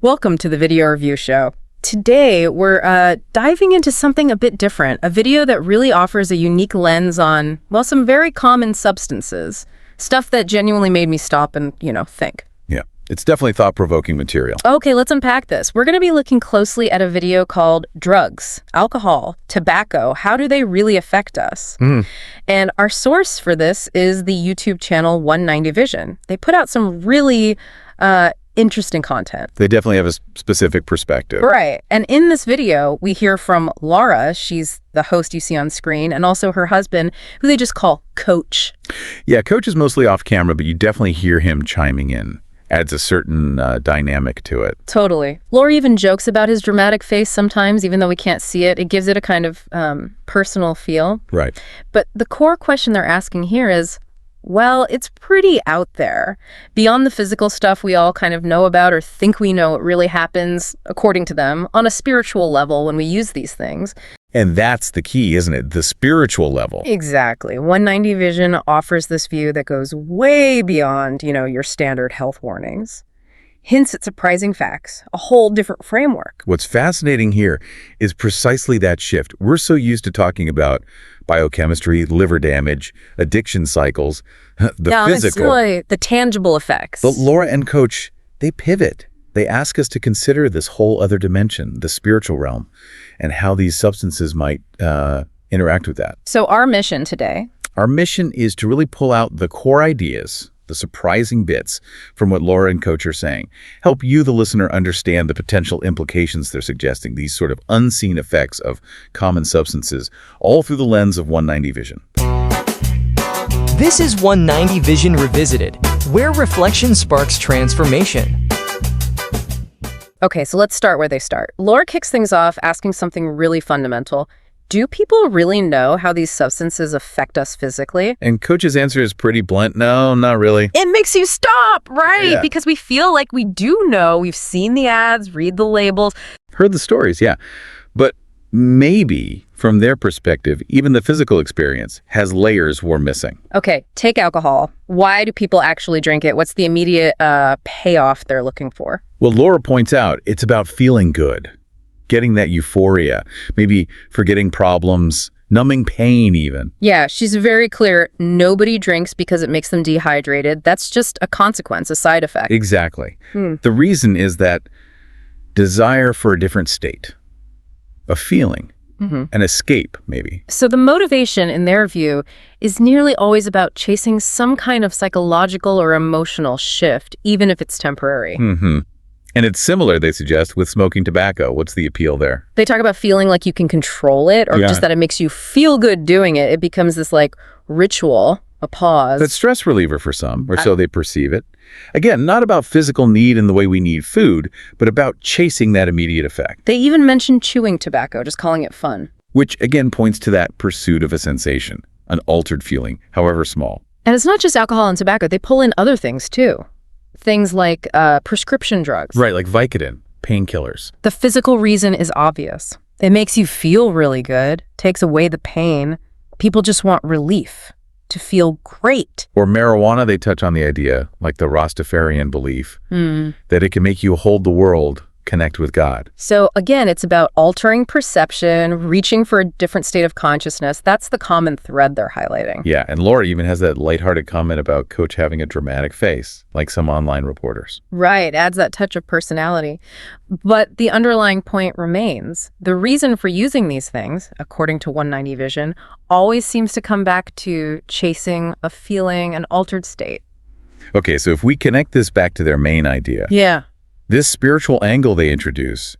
Welcome to the video review show. Today, we're diving into something a bit different, a video that really offers a unique lens on, well, some very common substances, stuff that genuinely made me stop and, think. Yeah, it's definitely thought-provoking material. Okay, let's unpack this. We're going to be looking closely at a video called Drugs, Alcohol, Tobacco, How Do They Really Affect Us? And our source for this is the YouTube channel 190 Vision. They put out some really interesting content. They definitely have a specific perspective. Right. And in this video, we hear from Laura. She's the host you see on screen, and also her husband, who they just call Coach. Yeah, Coach is mostly off camera, but you definitely hear him chiming in. Adds a certain dynamic to it. Totally. Laura even jokes about his dramatic face sometimes, even though we can't see it. It gives it a kind of personal feel. Right. But the core question they're asking here is, well, it's pretty out there. Beyond the physical stuff we all kind of know about or think we know, it really happens, according to them, on a spiritual level when we use these things. And that's the key, isn't it? The spiritual level. Exactly. 190 Vision offers this view that goes way beyond, your standard health warnings. Hints at surprising facts, a whole different framework. What's fascinating here is precisely that shift. We're so used to talking about biochemistry, liver damage, addiction cycles, the physical. The tangible effects. But Laura and Coach, they pivot. They ask us to consider this whole other dimension, the spiritual realm, and how these substances might interact with that. So our mission today? Our mission is to really pull out the core ideas, the surprising bits from what Laura and Coach are saying. Help you, the listener, understand the potential implications they're suggesting, these sort of unseen effects of common substances, all through the lens of 190 Vision. This is 190 Vision Revisited, where reflection sparks transformation. Okay, so let's start where they start. Laura kicks things off asking something really fundamental. Do people really know how these substances affect us physically? And Coach's answer is pretty blunt. No, not really. It makes you stop, right? Yeah. Because we feel like we do know. We've seen the ads, read the labels. Heard the stories, yeah. But maybe, from their perspective, even the physical experience has layers we're missing. Okay, take alcohol. Why do people actually drink it? What's the immediate payoff they're looking for? Well, Laura points out it's about feeling good. Getting that euphoria, maybe forgetting problems, numbing pain even. Yeah, she's very clear. Nobody drinks because it makes them dehydrated. That's just a consequence, a side effect. Exactly. The reason is that desire for a different state, a feeling, an escape maybe. So the motivation, in their view, is nearly always about chasing some kind of psychological or emotional shift, even if it's temporary. And it's similar, they suggest, with smoking tobacco. What's the appeal there? They talk about feeling like you can control it, or just that it makes you feel good doing it. It becomes this ritual, a pause. That's stress reliever for some, or so they perceive it. Again, not about physical need in the way we need food, but about chasing that immediate effect. They even mention chewing tobacco, just calling it fun. Which, again, points to that pursuit of a sensation, an altered feeling, however small. And it's not just alcohol and tobacco. They pull in other things, too. Things like prescription drugs. Right, like Vicodin, painkillers. The physical reason is obvious. It makes you feel really good, takes away the pain. People just want relief, to feel great. Or marijuana, they touch on the idea, like the Rastafarian belief, that it can make you hold the world, connect with God. So again, it's about altering perception, reaching for a different state of consciousness. That's the common thread they're highlighting. Yeah, and Laura even has that lighthearted comment about Coach having a dramatic face, like some online reporters. Right, adds that touch of personality. But the underlying point remains. The reason for using these things, according to 190 Vision, always seems to come back to chasing a feeling, an altered state. Okay, so if we connect this back to their main idea, this spiritual angle they introduce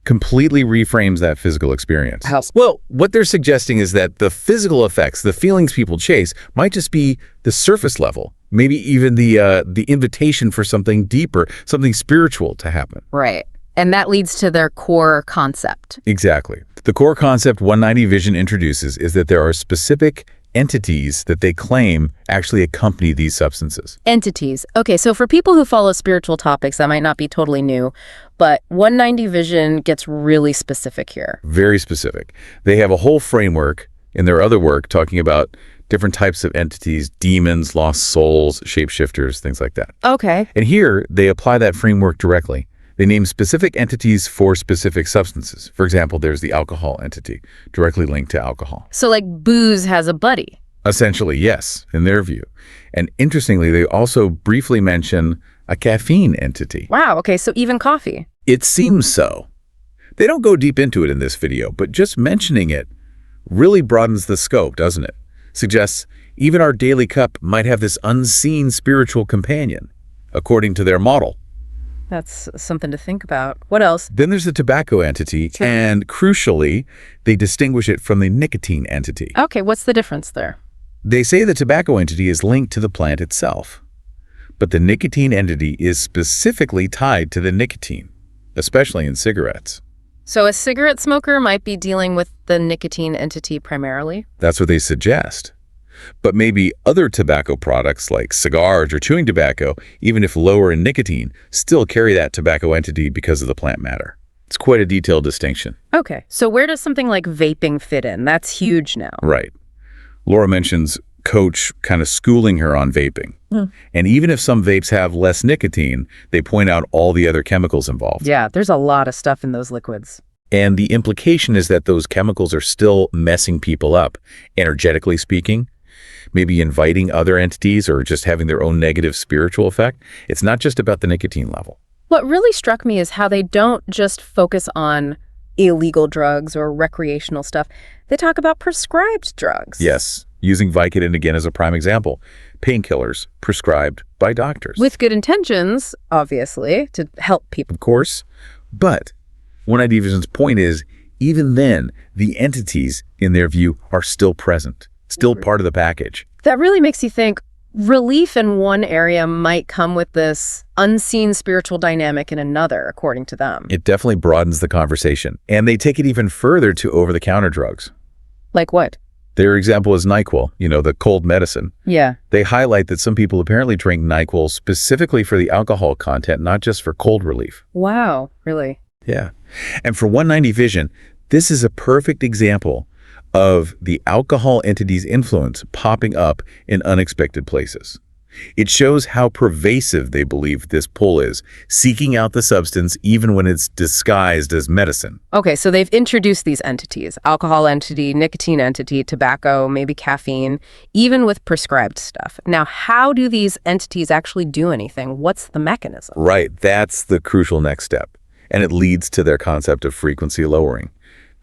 completely reframes that physical experience. Well, what they're suggesting is that the physical effects, the feelings people chase, might just be the surface level, maybe even the invitation for something deeper, something spiritual to happen. Right. And that leads to their core concept. Exactly. The core concept 190 Vision introduces is that there are specific entities that they claim actually accompany these substances. Entities. Okay, so for people who follow spiritual topics, that might not be totally new, but 190 Vision gets really specific here. Very specific. They have a whole framework in their other work talking about different types of entities, demons, lost souls, shapeshifters, things like that. Okay. And here, they apply that framework directly. They name specific entities for specific substances. For example, there's the alcohol entity, directly linked to alcohol. So like booze has a buddy. Essentially, yes, in their view. And interestingly, they also briefly mention a caffeine entity. Wow, okay, so even coffee. It seems so. They don't go deep into it in this video, but just mentioning it really broadens the scope, doesn't it? Suggests even our daily cup might have this unseen spiritual companion, according to their model. That's something to think about. What else? Then there's the tobacco entity, and crucially, they distinguish it from the nicotine entity. Okay, what's the difference there? They say the tobacco entity is linked to the plant itself, but the nicotine entity is specifically tied to the nicotine, especially in cigarettes. So a cigarette smoker might be dealing with the nicotine entity primarily? That's what they suggest. But maybe other tobacco products like cigars or chewing tobacco, even if lower in nicotine, still carry that tobacco entity because of the plant matter. It's quite a detailed distinction. Okay, so where does something like vaping fit in? That's huge now. Right. Laura mentions Coach kind of schooling her on vaping. And even if some vapes have less nicotine, they point out all the other chemicals involved. Yeah, there's a lot of stuff in those liquids. And the implication is that those chemicals are still messing people up, energetically speaking, maybe inviting other entities or just having their own negative spiritual effect. It's not just about the nicotine level. What really struck me is how they don't just focus on illegal drugs or recreational stuff. They talk about prescribed drugs. Yes, using Vicodin again as a prime example. Painkillers prescribed by doctors. With good intentions, obviously, to help people. Of course. But One Idea Vision's point is, even then, the entities, in their view, are still present, still part of the package. That really makes you think relief in one area might come with this unseen spiritual dynamic in another, according to them. It definitely broadens the conversation. And they take it even further to over-the-counter drugs. Like what? Their example is NyQuil, the cold medicine. Yeah. They highlight that some people apparently drink NyQuil specifically for the alcohol content, not just for cold relief. Wow, really? Yeah. And for 190 Vision, this is a perfect example of the alcohol entity's influence popping up in unexpected places. It shows how pervasive they believe this pull is, seeking out the substance even when it's disguised as medicine. Okay, so they've introduced these entities, alcohol entity, nicotine entity, tobacco, maybe caffeine, even with prescribed stuff. Now, how do these entities actually do anything? What's the mechanism? Right, that's the crucial next step. And it leads to their concept of frequency lowering.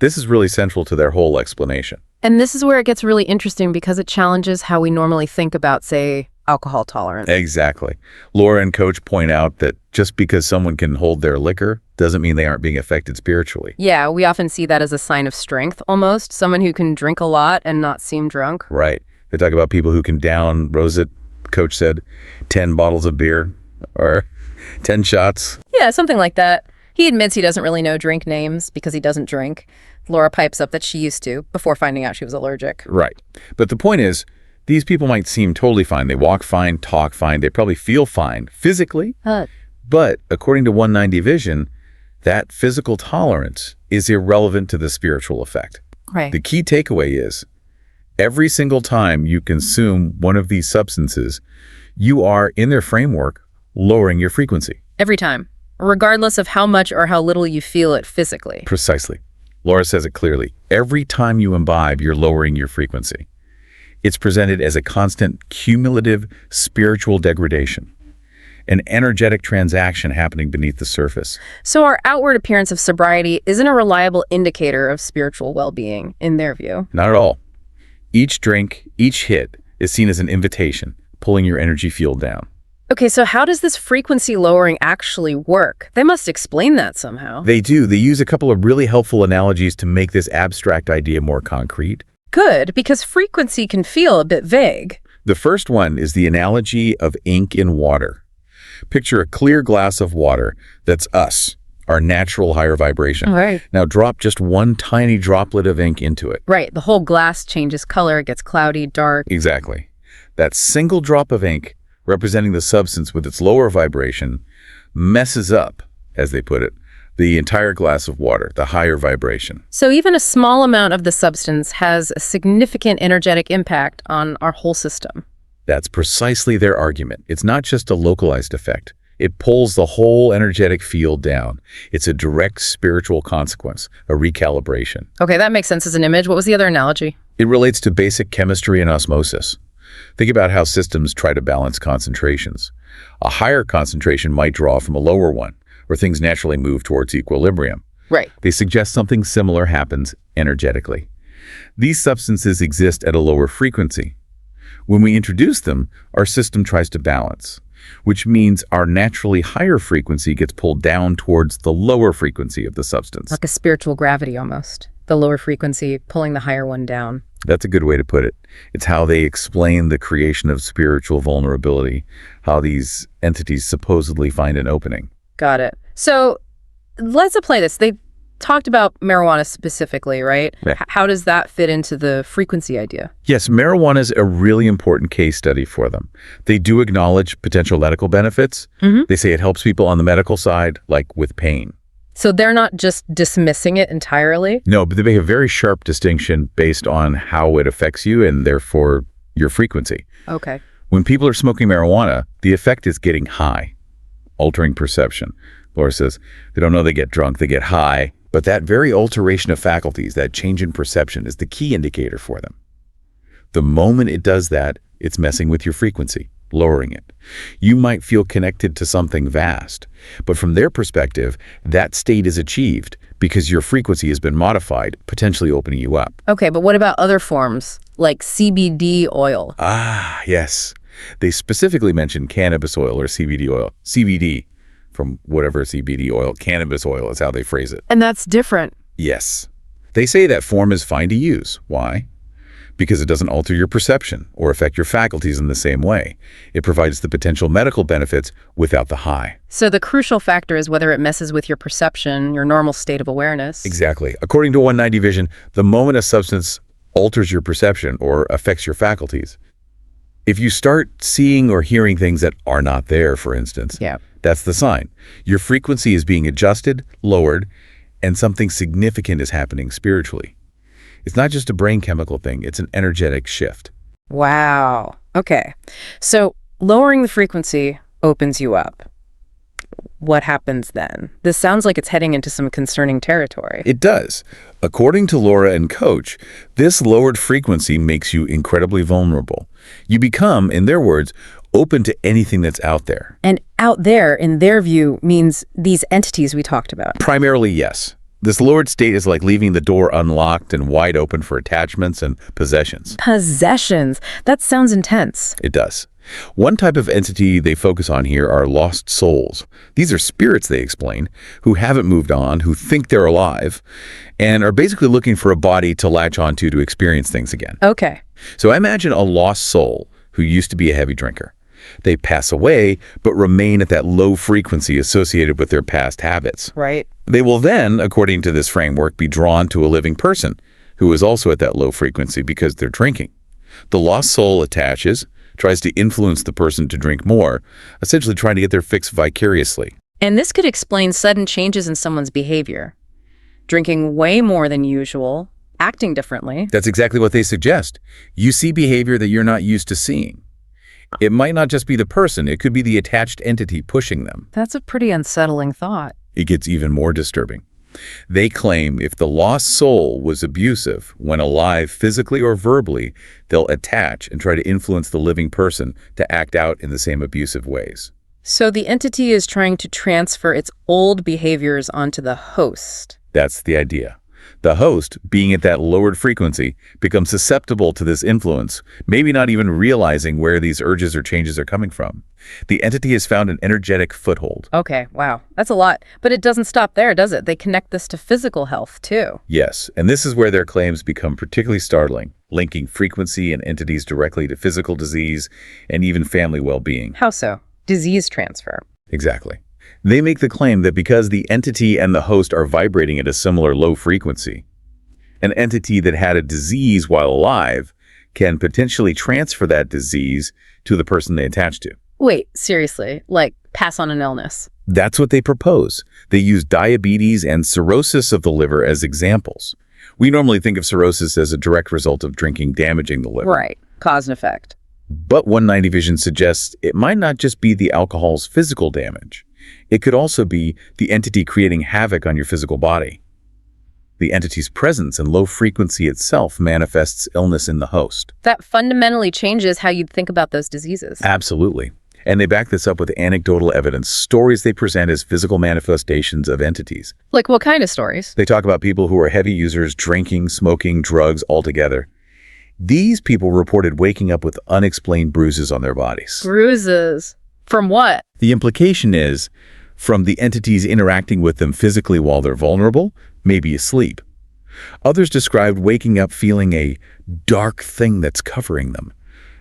This is really central to their whole explanation. And this is where it gets really interesting because it challenges how we normally think about, say, alcohol tolerance. Exactly. Laura and Coach point out that just because someone can hold their liquor doesn't mean they aren't being affected spiritually. Yeah, we often see that as a sign of strength, almost. Someone who can drink a lot and not seem drunk. Right. They talk about people who can down, Coach said, 10 bottles of beer or 10 shots. Yeah, something like that. He admits he doesn't really know drink names because he doesn't drink. Laura pipes up that she used to before finding out she was allergic. Right. But the point is, these people might seem totally fine. They walk fine, talk fine. They probably feel fine physically. But according to 190 Vision, that physical tolerance is irrelevant to the spiritual effect. Right. The key takeaway is every single time you consume one of these substances, you are, in their framework, lowering your frequency. Every time, regardless of how much or how little you feel it physically. Precisely. Laura says it clearly. Every time you imbibe, you're lowering your frequency. It's presented as a constant cumulative spiritual degradation, an energetic transaction happening beneath the surface. So our outward appearance of sobriety isn't a reliable indicator of spiritual well-being, in their view. Not at all. Each drink, each hit is seen as an invitation, pulling your energy field down. Okay, so how does this frequency lowering actually work? They must explain that somehow. They do. They use a couple of really helpful analogies to make this abstract idea more concrete. Good, because frequency can feel a bit vague. The first one is the analogy of ink in water. Picture a clear glass of water that's us, our natural higher vibration. Right. Now drop just one tiny droplet of ink into it. Right, the whole glass changes color, it gets cloudy, dark. Exactly. That single drop of ink, representing the substance with its lower vibration, messes up, as they put it, the entire glass of water, the higher vibration. So even a small amount of the substance has a significant energetic impact on our whole system. That's precisely their argument. It's not just a localized effect. It pulls the whole energetic field down. It's a direct spiritual consequence, a recalibration. Okay, that makes sense as an image. What was the other analogy? It relates to basic chemistry and osmosis. Think about how systems try to balance concentrations. A higher concentration might draw from a lower one, or things naturally move towards equilibrium. Right. They suggest something similar happens energetically. These substances exist at a lower frequency. When we introduce them, our system tries to balance, which means our naturally higher frequency gets pulled down towards the lower frequency of the substance. Like a spiritual gravity almost. The lower frequency pulling the higher one down. That's a good way to put it. It's how they explain the creation of spiritual vulnerability, how these entities supposedly find an opening. Got it. So let's apply this. They talked about marijuana specifically, right? Yeah. How does that fit into the frequency idea? Yes, marijuana is a really important case study for them. They do acknowledge potential medical benefits. They say it helps people on the medical side, like with pain. So they're not just dismissing it entirely? No, but they make a very sharp distinction based on how it affects you and therefore your frequency. Okay. When people are smoking marijuana, the effect is getting high, altering perception. Laura says they don't know they get drunk, they get high, but that very alteration of faculties, that change in perception is the key indicator for them. The moment it does that, it's messing with your frequency, lowering it. You might feel connected to something vast, but from their perspective, that state is achieved because your frequency has been modified, potentially opening you up. Okay, but what about other forms, like CBD oil? Ah, yes. They specifically mention cannabis oil or CBD oil. CBD, from whatever CBD oil, cannabis oil is how they phrase it. And that's different. Yes. They say that form is fine to use. Why? Because it doesn't alter your perception or affect your faculties in the same way. It provides the potential medical benefits without the high. So the crucial factor is whether it messes with your perception, your normal state of awareness. Exactly. According to 190 Vision, the moment a substance alters your perception or affects your faculties, if you start seeing or hearing things that are not there, for instance, that's the sign. Your frequency is being adjusted, lowered, and something significant is happening spiritually. It's not just a brain chemical thing, it's an energetic shift. Wow. Okay. So lowering the frequency opens you up. What happens then? This sounds like it's heading into some concerning territory. It does. According to Laura and Coach, this lowered frequency makes you incredibly vulnerable. You become, in their words, open to anything that's out there. And out there, in their view, means these entities we talked about. Primarily, yes. This lowered state is like leaving the door unlocked and wide open for attachments and possessions. Possessions? That sounds intense. It does. One type of entity they focus on here are lost souls. These are spirits, they explain, who haven't moved on, who think they're alive, and are basically looking for a body to latch onto to experience things again. Okay. So imagine a lost soul who used to be a heavy drinker. They pass away, but remain at that low frequency associated with their past habits. Right. They will then, according to this framework, be drawn to a living person who is also at that low frequency because they're drinking. The lost soul attaches, tries to influence the person to drink more, essentially trying to get their fix vicariously. And this could explain sudden changes in someone's behavior. Drinking way more than usual, acting differently. That's exactly what they suggest. You see behavior that you're not used to seeing. It might not just be the person, it could be the attached entity pushing them. That's a pretty unsettling thought. It gets even more disturbing. They claim if the lost soul was abusive when alive physically or verbally, they'll attach and try to influence the living person to act out in the same abusive ways. So the entity is trying to transfer its old behaviors onto the host. That's the idea. The host, being at that lowered frequency, becomes susceptible to this influence, maybe not even realizing where these urges or changes are coming from. The entity has found an energetic foothold. Okay, wow. That's a lot. But it doesn't stop there, does it? They connect this to physical health, too. Yes, and this is where their claims become particularly startling, linking frequency and entities directly to physical disease and even family well-being. How so? Disease transfer. Exactly. They make the claim that because the entity and the host are vibrating at a similar low frequency, an entity that had a disease while alive can potentially transfer that disease to the person they attach to. Wait, seriously? Like pass on an illness? That's what they propose. They use diabetes and cirrhosis of the liver as examples. We normally think of cirrhosis as a direct result of drinking damaging the liver. Right. Cause and effect. But 190 Vision suggests it might not just be the alcohol's physical damage. It could also be the entity creating havoc on your physical body. The entity's presence and low frequency itself manifests illness in the host. That fundamentally changes how you'd think about those diseases. Absolutely. And they back this up with anecdotal evidence, stories they present as physical manifestations of entities. Like what kind of stories? They talk about people who are heavy users, drinking, smoking, drugs altogether. These people reported waking up with unexplained bruises on their bodies. Bruises? From what? The implication is from the entities interacting with them physically while they're vulnerable, maybe asleep. Others described waking up feeling a dark thing that's covering them,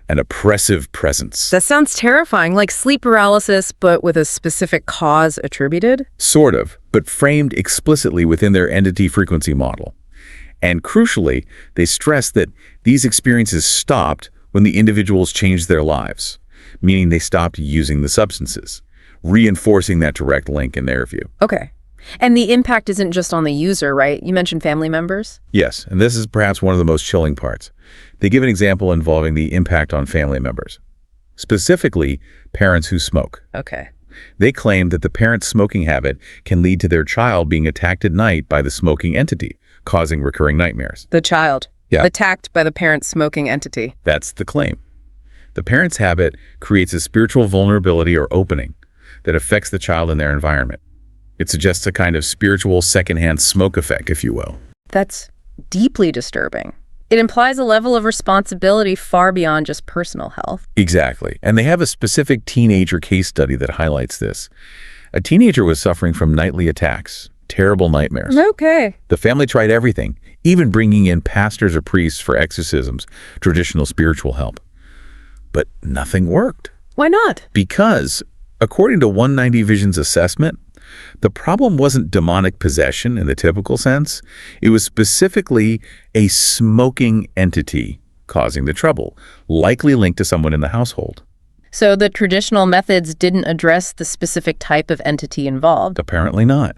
an oppressive presence. That sounds terrifying, like sleep paralysis, but with a specific cause attributed? Sort of, but framed explicitly within their entity frequency model. And crucially, they stress that these experiences stopped when the individuals changed their lives, meaning they stopped using the substances, reinforcing that direct link in their view. Okay. And the impact isn't just on the user, right? You mentioned family members? Yes, and this is perhaps one of the most chilling parts. They give an example involving the impact on family members, specifically parents who smoke. Okay. They claim that the parent's smoking habit can lead to their child being attacked at night by the smoking entity, causing recurring nightmares. The child. Yeah. Attacked by the parent's smoking entity. That's the claim. The parent's habit creates a spiritual vulnerability or opening that affects the child and their environment. It suggests a kind of spiritual secondhand smoke effect, if you will. That's deeply disturbing. It implies a level of responsibility far beyond just personal health. Exactly. And they have a specific teenager case study that highlights this. A teenager was suffering from nightly attacks, terrible nightmares. Okay. The family tried everything, even bringing in pastors or priests for exorcisms, traditional spiritual help. But nothing worked. Why not? Because, according to 190 Vision's assessment, the problem wasn't demonic possession in the typical sense. It was specifically a smoking entity causing the trouble, likely linked to someone in the household. So the traditional methods didn't address the specific type of entity involved? Apparently not.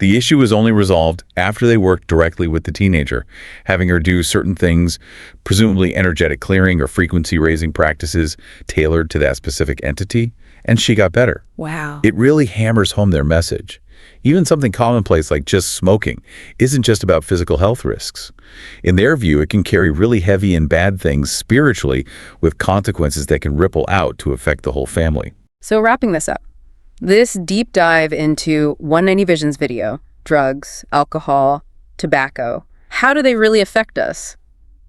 The issue was only resolved after they worked directly with the teenager, having her do certain things, presumably energetic clearing or frequency-raising practices tailored to that specific entity, and she got better. Wow. It really hammers home their message. Even something commonplace like just smoking isn't just about physical health risks. In their view, it can carry really heavy and bad things spiritually with consequences that can ripple out to affect the whole family. So wrapping this up, this deep dive into 190 Vision's video, drugs, alcohol, tobacco, how do they really affect us,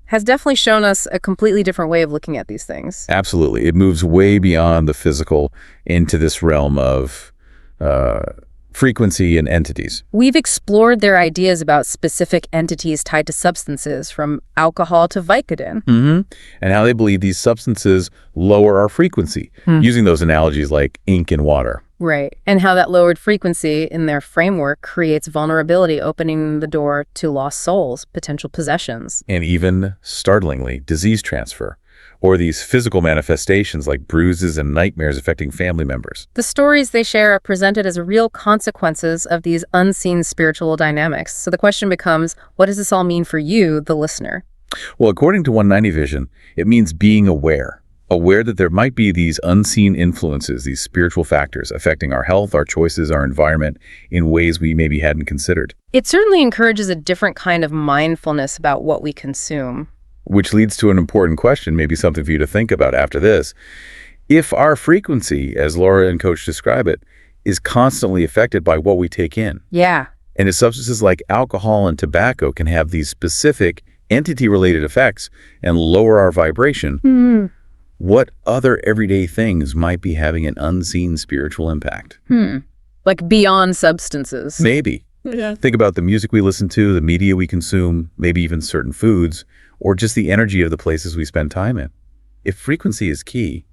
has definitely shown us a completely different way of looking at these things. Absolutely. It moves way beyond the physical into this realm of frequency and entities. We've explored their ideas about specific entities tied to substances, from alcohol to Vicodin. And how they believe these substances lower our frequency, using those analogies like ink and water. Right. And how that lowered frequency in their framework creates vulnerability, opening the door to lost souls, potential possessions. And even, startlingly, disease transfer, or these physical manifestations like bruises and nightmares affecting family members. The stories they share are presented as real consequences of these unseen spiritual dynamics. So the question becomes, what does this all mean for you, the listener? Well, according to 190 Vision, it means being aware that there might be these unseen influences, these spiritual factors affecting our health, our choices, our environment in ways we maybe hadn't considered. It certainly encourages a different kind of mindfulness about what we consume. Which leads to an important question, maybe something for you to think about after this. If our frequency, as Laura and Coach describe it, is constantly affected by what we take in. Yeah. And if substances like alcohol and tobacco can have these specific entity-related effects and lower our vibration, what other everyday things might be having an unseen spiritual impact? Like beyond substances. Maybe. Yeah. Think about the music we listen to, the media we consume, maybe even certain foods, or just the energy of the places we spend time in. If frequency is key,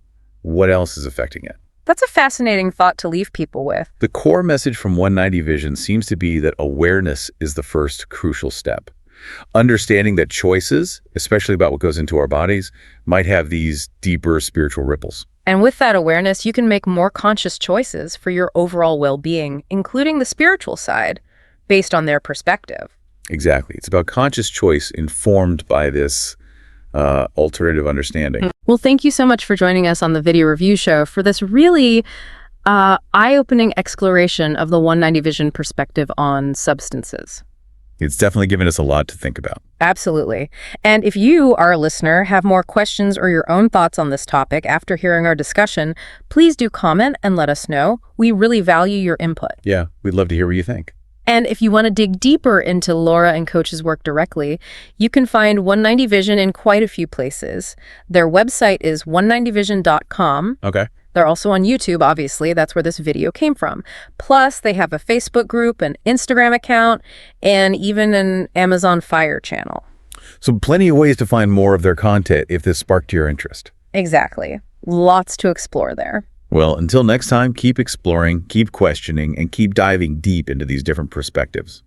what else is affecting it? That's a fascinating thought to leave people with. The core message from 190 Vision seems to be that awareness is the first crucial step. Understanding that choices, especially about what goes into our bodies, might have these deeper spiritual ripples. And with that awareness, you can make more conscious choices for your overall well-being, including the spiritual side, based on their perspective. Exactly. It's about conscious choice informed by this alternative understanding. Well, thank you so much for joining us on the video review show for this really eye-opening exploration of the 190 Vision perspective on substances. It's definitely given us a lot to think about. Absolutely. And if you, our listener, have more questions or your own thoughts on this topic after hearing our discussion, please do comment and let us know. We really value your input. Yeah, we'd love to hear what you think. And if you want to dig deeper into Laura and Coach's work directly, you can find 190 Vision in quite a few places. Their website is 190vision.com. Okay. They're also on YouTube, obviously. That's where this video came from. Plus, they have a Facebook group, an Instagram account, and even an Amazon Fire channel. So plenty of ways to find more of their content if this sparked your interest. Exactly. Lots to explore there. Well, until next time, keep exploring, keep questioning, and keep diving deep into these different perspectives.